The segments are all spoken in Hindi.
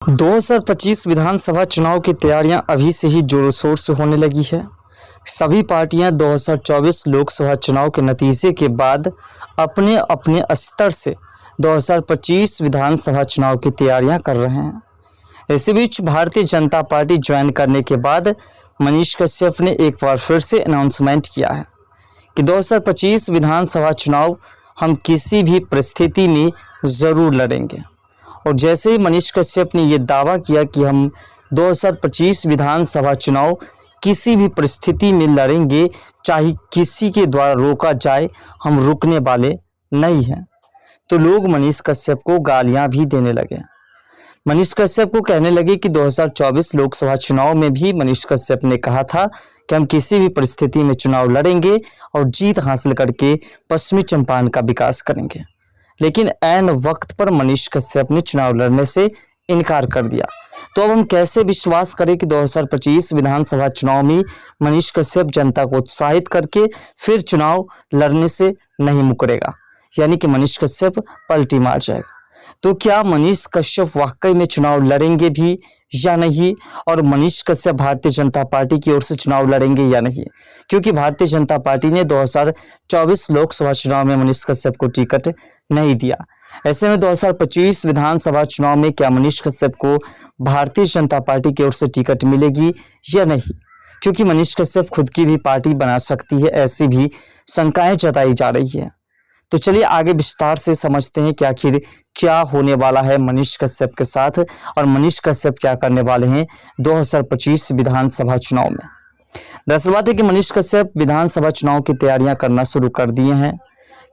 2025 विधानसभा चुनाव की तैयारियां अभी से ही जोरों शोर से होने लगी है। सभी पार्टियां 2024 लोकसभा चुनाव के नतीजे के बाद अपने अपने स्तर से 2025 विधानसभा चुनाव की तैयारियां कर रहे हैं। इसी बीच भारतीय जनता पार्टी ज्वाइन करने के बाद मनीष कश्यप ने एक बार फिर से अनाउंसमेंट किया है कि 2025 विधानसभा चुनाव हम किसी भी परिस्थिति में ज़रूर लड़ेंगे। और जैसे ही मनीष कश्यप ने ये दावा किया कि हम 2025 विधानसभा चुनाव किसी भी परिस्थिति में लड़ेंगे, चाहे किसी के द्वारा रोका जाए, हम रुकने वाले नहीं हैं, तो लोग मनीष कश्यप को गालियां भी देने लगे। मनीष कश्यप को कहने लगे कि 2024 लोकसभा चुनाव में भी मनीष कश्यप ने कहा था कि हम किसी भी परिस्थिति में चुनाव लड़ेंगे और जीत हासिल करके पश्चिमी चंपारण का विकास करेंगे। लेकिन ऐन वक्त पर मनीष कश्यप ने चुनाव लड़ने से इनकार कर दिया। तो अब हम कैसे विश्वास करें कि 2025 विधानसभा चुनाव में मनीष कश्यप जनता को उत्साहित करके फिर चुनाव लड़ने से नहीं मुकरेगा, यानी कि मनीष कश्यप पलटी मार जाएगा। तो क्या मनीष कश्यप वाकई में चुनाव लड़ेंगे भी या नहीं, और मनीष कश्यप भारतीय जनता पार्टी की ओर से चुनाव लड़ेंगे या नहीं? क्योंकि भारतीय जनता पार्टी ने 2024 लोकसभा चुनाव में मनीष कश्यप को टिकट नहीं दिया। ऐसे में 2025 विधानसभा चुनाव में क्या मनीष कश्यप को भारतीय जनता पार्टी की ओर से टिकट मिलेगी या नहीं? क्योंकि मनीष कश्यप खुद की भी पार्टी बना सकती है, ऐसी भी शंकाएं जताई जा रही है। तो चलिए आगे विस्तार से समझते हैं कि आखिर क्या होने वाला है मनीष कश्यप के साथ, और मनीष कश्यप क्या करने वाले हैं 2025 विधानसभा चुनाव में। दरअसल बात है कि मनीष कश्यप विधानसभा चुनाव की तैयारियां करना शुरू कर दिए हैं।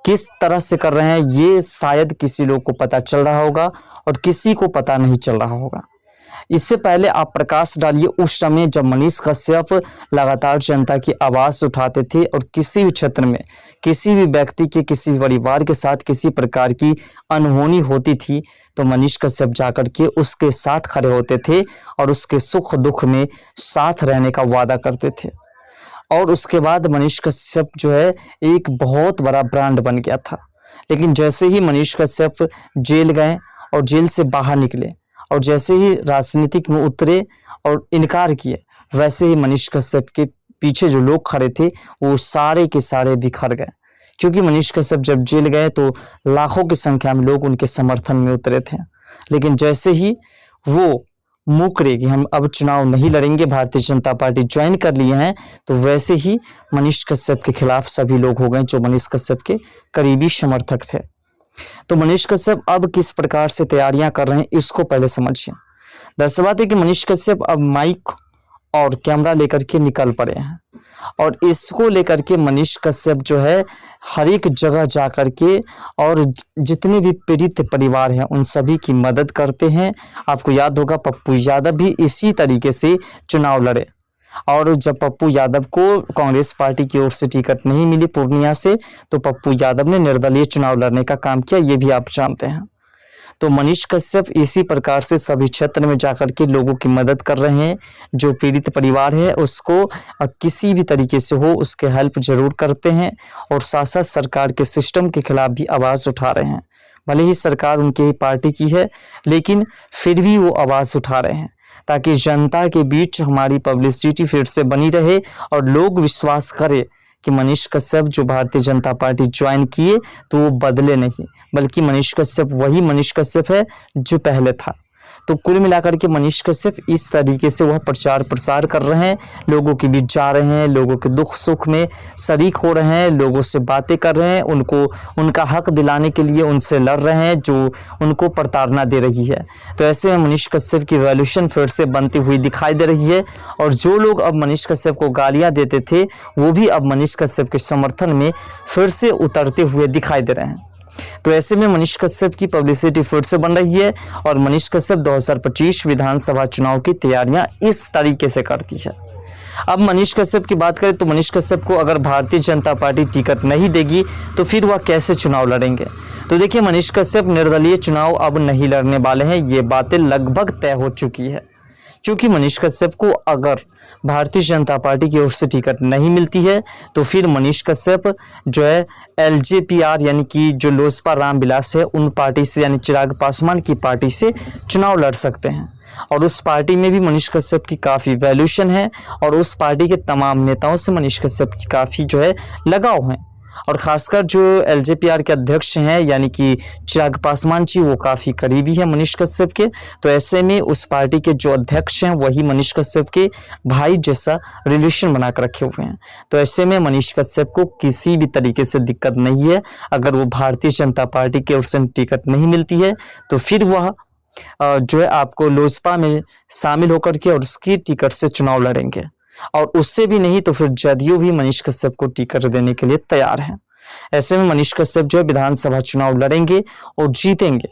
किस तरह से कर रहे हैं ये शायद किसी लोग को पता चल रहा होगा और किसी को पता नहीं चल रहा होगा। इससे पहले आप प्रकाश डालिए उस समय जब मनीष कश्यप लगातार जनता की आवाज़ उठाते थे और किसी भी क्षेत्र में किसी भी व्यक्ति के, किसी भी परिवार के साथ किसी प्रकार की अनहोनी होती थी तो मनीष कश्यप जाकर के उसके साथ खड़े होते थे और उसके सुख दुख में साथ रहने का वादा करते थे। और उसके बाद मनीष कश्यप जो है एक बहुत बड़ा ब्रांड बन गया था। लेकिन जैसे ही मनीष कश्यप जेल गए और जेल से बाहर निकले और जैसे ही राजनीतिक में उतरे और इनकार किए, वैसे ही मनीष कश्यप के पीछे जो लोग खड़े थे वो सारे के सारे बिखर गए। क्योंकि मनीष कश्यप जब जेल गए तो लाखों की संख्या में लोग उनके समर्थन में उतरे थे। लेकिन जैसे ही वो मुकरे कि हम अब चुनाव नहीं लड़ेंगे, भारतीय जनता पार्टी ज्वाइन कर लिए हैं, तो वैसे ही मनीष कश्यप के खिलाफ सभी लोग हो गए जो मनीष कश्यप के करीबी समर्थक थे। तो मनीष कश्यप अब किस प्रकार से तैयारियां कर रहे हैं इसको पहले समझिए। दरअसल बात है कि मनीष कश्यप अब माइक और कैमरा लेकर के निकल पड़े हैं और इसको लेकर के मनीष कश्यप जो है हर एक जगह जा कर के और जितने भी पीड़ित परिवार हैं उन सभी की मदद करते हैं। आपको याद होगा पप्पू यादव भी इसी तरीके से चुनाव लड़े, और जब पप्पू यादव को कांग्रेस पार्टी की ओर से टिकट नहीं मिली पूर्णिया से, तो पप्पू यादव ने निर्दलीय चुनाव लड़ने का काम किया, ये भी आप जानते हैं। तो मनीष कश्यप इसी प्रकार से सभी क्षेत्र में जाकर के लोगों की मदद कर रहे हैं। जो पीड़ित परिवार है उसको किसी भी तरीके से हो उसके हेल्प जरूर करते हैं, और साथ साथ सरकार के सिस्टम के खिलाफ भी आवाज़ उठा रहे हैं। भले ही सरकार उनकी ही पार्टी की है, लेकिन फिर भी वो आवाज़ उठा रहे हैं ताकि जनता के बीच हमारी पब्लिसिटी फिर से बनी रहे और लोग विश्वास करें कि मनीष कश्यप जो भारतीय जनता पार्टी ज्वाइन किए तो वो बदले नहीं, बल्कि मनीष कश्यप वही मनीष कश्यप है जो पहले था। तो कुल मिलाकर के मनीष कश्यप इस तरीके से वह प्रचार प्रसार कर रहे हैं, लोगों के बीच जा रहे हैं, लोगों के दुख सुख में शरीक हो रहे हैं, लोगों से बातें कर रहे हैं, उनको उनका हक दिलाने के लिए उनसे लड़ रहे हैं जो उनको प्रताड़ना दे रही है। तो ऐसे में मनीष कश्यप की वैल्यूएशन फिर से बनती हुई दिखाई दे रही है, और जो लोग अब मनीष कश्यप को गालियाँ देते थे वो भी अब मनीष कश्यप के समर्थन में फिर से उतरते हुए दिखाई दे रहे हैं। तो ऐसे में मनीष कश्यप की पब्लिसिटी फिर से बन रही है, और मनीष कश्यप 2025 विधानसभा चुनाव की तैयारियां इस तरीके से करती है। अब मनीष कश्यप की बात करें तो मनीष कश्यप को अगर भारतीय जनता पार्टी टिकट नहीं देगी तो फिर वह कैसे चुनाव लड़ेंगे? तो देखिए, मनीष कश्यप निर्दलीय चुनाव अब नहीं लड़ने वाले हैं, ये बातें लगभग तय हो चुकी है। क्योंकि मनीष कश्यप को अगर भारतीय जनता पार्टी की ओर से टिकट नहीं मिलती है तो फिर मनीष कश्यप जो है एलजेपीआर यानी कि जो लोजपा रामविलास है उन पार्टी से यानी चिराग पासवान की पार्टी से चुनाव लड़ सकते हैं। और उस पार्टी में भी मनीष कश्यप की काफ़ी वैल्यूशन है और उस पार्टी के तमाम नेताओं से मनीष कश्यप की काफ़ी जो है लगाव है। और ख़ासकर जो एलजेपीआर के अध्यक्ष हैं यानी कि चिराग पासवान जी वो काफ़ी करीबी है मनीष कश्यप के। तो ऐसे में उस पार्टी के जो अध्यक्ष हैं वही मनीष कश्यप के भाई जैसा रिलेशन बनाकर रखे हुए हैं। तो ऐसे में मनीष कश्यप को किसी भी तरीके से दिक्कत नहीं है। अगर वो भारतीय जनता पार्टी की ओर से टिकट नहीं मिलती है तो फिर वह जो है आपको लोजपा में शामिल होकर के और उसकी टिकट से चुनाव लड़ेंगे। और उससे भी नहीं तो फिर जदयू भी मनीष कश्यप को टिकट देने के लिए तैयार है। ऐसे में मनीष कश्यप जो है विधानसभा चुनाव लड़ेंगे और जीतेंगे।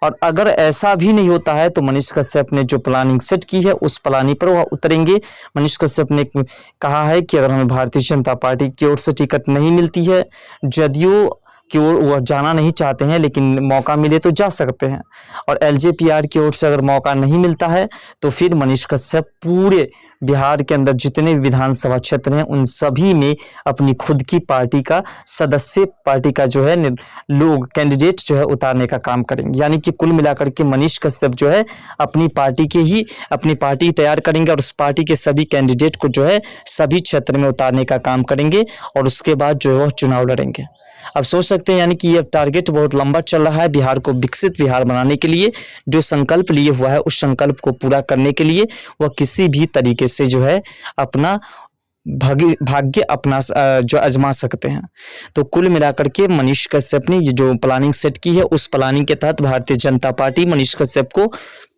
और अगर ऐसा भी नहीं होता है तो मनीष कश्यप ने जो प्लानिंग सेट की है उस प्लानिंग पर वह उतरेंगे। मनीष कश्यप ने कहा है कि अगर हमें भारतीय जनता पार्टी की ओर से टिकट नहीं मिलती है, जदयू की ओर वह जाना नहीं चाहते हैं लेकिन मौका मिले तो जा सकते हैं, और एलजेपीआर की ओर से अगर मौका नहीं मिलता है तो फिर मनीष कश्यप पूरे बिहार के अंदर जितने भी विधानसभा क्षेत्र हैं उन सभी में अपनी खुद की पार्टी का सदस्य पार्टी का जो है लोग कैंडिडेट जो है उतारने का काम करेंगे। यानी कि कुल मिलाकर के मनीष कश्यप जो है अपनी पार्टी तैयार करेंगे और उस पार्टी के सभी कैंडिडेट को जो है सभी क्षेत्र में उतारने का काम करेंगे और उसके बाद जो है वह चुनाव लड़ेंगे। अब सोच सकते हैं यानी कि यह टारगेट बहुत लंबा चल रहा है। बिहार को विकसित बिहार बनाने के लिए जो संकल्प लिए हुआ है उस संकल्प को पूरा करने के लिए वह किसी भी तरीके से जो है अपना भाग्य अपना जो आजमा सकते हैं। तो कुल मिलाकर के मनीष कश्यप ने ये जो प्लानिंग सेट की है उस प्लानिंग के तहत भारतीय जनता पार्टी मनीष कश्यप को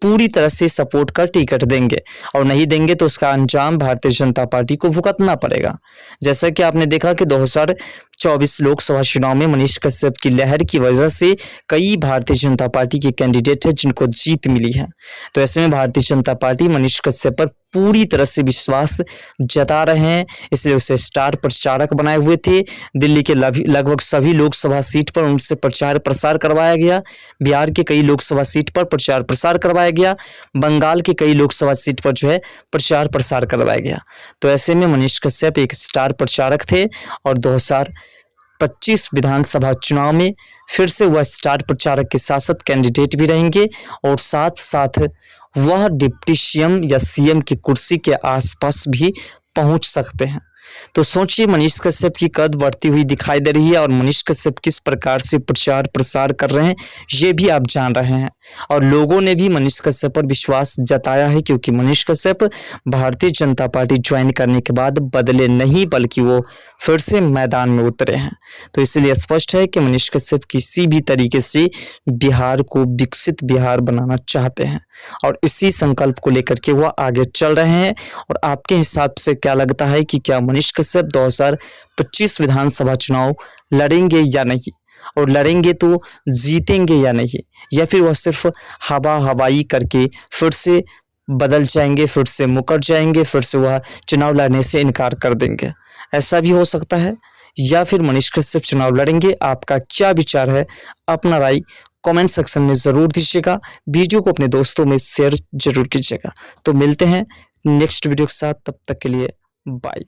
पूरी तरह से सपोर्ट कर टिकट देंगे, और नहीं देंगे तो उसका अंजाम भारतीय जनता पार्टी को भुगतना पड़ेगा। जैसा कि आपने देखा कि 2024 लोकसभा चुनाव में मनीष कश्यप की लहर की वजह से कई भारतीय जनता पार्टी के कैंडिडेट हैं जिनको जीत मिली है। तो ऐसे में भारतीय जनता पार्टी मनीष कश्यप पर पूरी तरह से विश्वास जता रहे हैं, इसलिए उसे स्टार प्रचारक बनाए हुए थे। दिल्ली के लगभग सभी लोकसभा सीट पर उनसे प्रचार प्रसार करवाया गया, बिहार के कई लोकसभा सीट पर प्रचार प्रसार करवाया गया, बंगाल के कई लोकसभा सीट पर जो है प्रचार प्रसार करवाया गया। तो ऐसे में मनीष कश्यप एक स्टार प्रचारक थे और 2025 विधानसभा चुनाव में फिर से वह स्टार प्रचारक के साथ साथ कैंडिडेट भी रहेंगे और साथ साथ वह डिप्टी सीएम या सीएम की कुर्सी के आसपास भी पहुंच सकते हैं। तो सोचिए मनीष कश्यप की कद बढ़ती हुई दिखाई दे रही है और मनीष कश्यप किस प्रकार से प्रचार प्रसार कर रहे हैं ये भी आप जान रहे हैं। और लोगों ने भी मनीष कश्यप पर विश्वास जताया है क्योंकि मनीष कश्यप भारतीय जनता पार्टी ज्वाइन करने के बाद बदले नहीं बल्कि वो फिर से मैदान में उतरे हैं। तो इसलिए स्पष्ट है कि मनीष कश्यप किसी भी तरीके से बिहार को विकसित बिहार बनाना चाहते हैं और इसी संकल्प को लेकर के वो आगे चल रहे हैं। और आपके हिसाब से क्या लगता है कि क्या मनीष कश्यप 2025 विधानसभा चुनाव लड़ेंगे या नहीं, और लड़ेंगे तो जीतेंगे या नहीं, या फिर वह सिर्फ हवाई करके फिर से बदल जाएंगे, फिर से मुकर जाएंगे, फिर से वह चुनाव लड़ने से इनकार कर देंगे? ऐसा भी हो सकता है। या फिर मनीष कश्यप चुनाव लड़ेंगे? आपका क्या विचार है? अपना राय कमेंट सेक्शन में ज़रूर दीजिएगा। वीडियो को अपने दोस्तों में शेयर जरूर कीजिएगा। तो मिलते हैं नेक्स्ट वीडियो के साथ, तब तक के लिए बाय।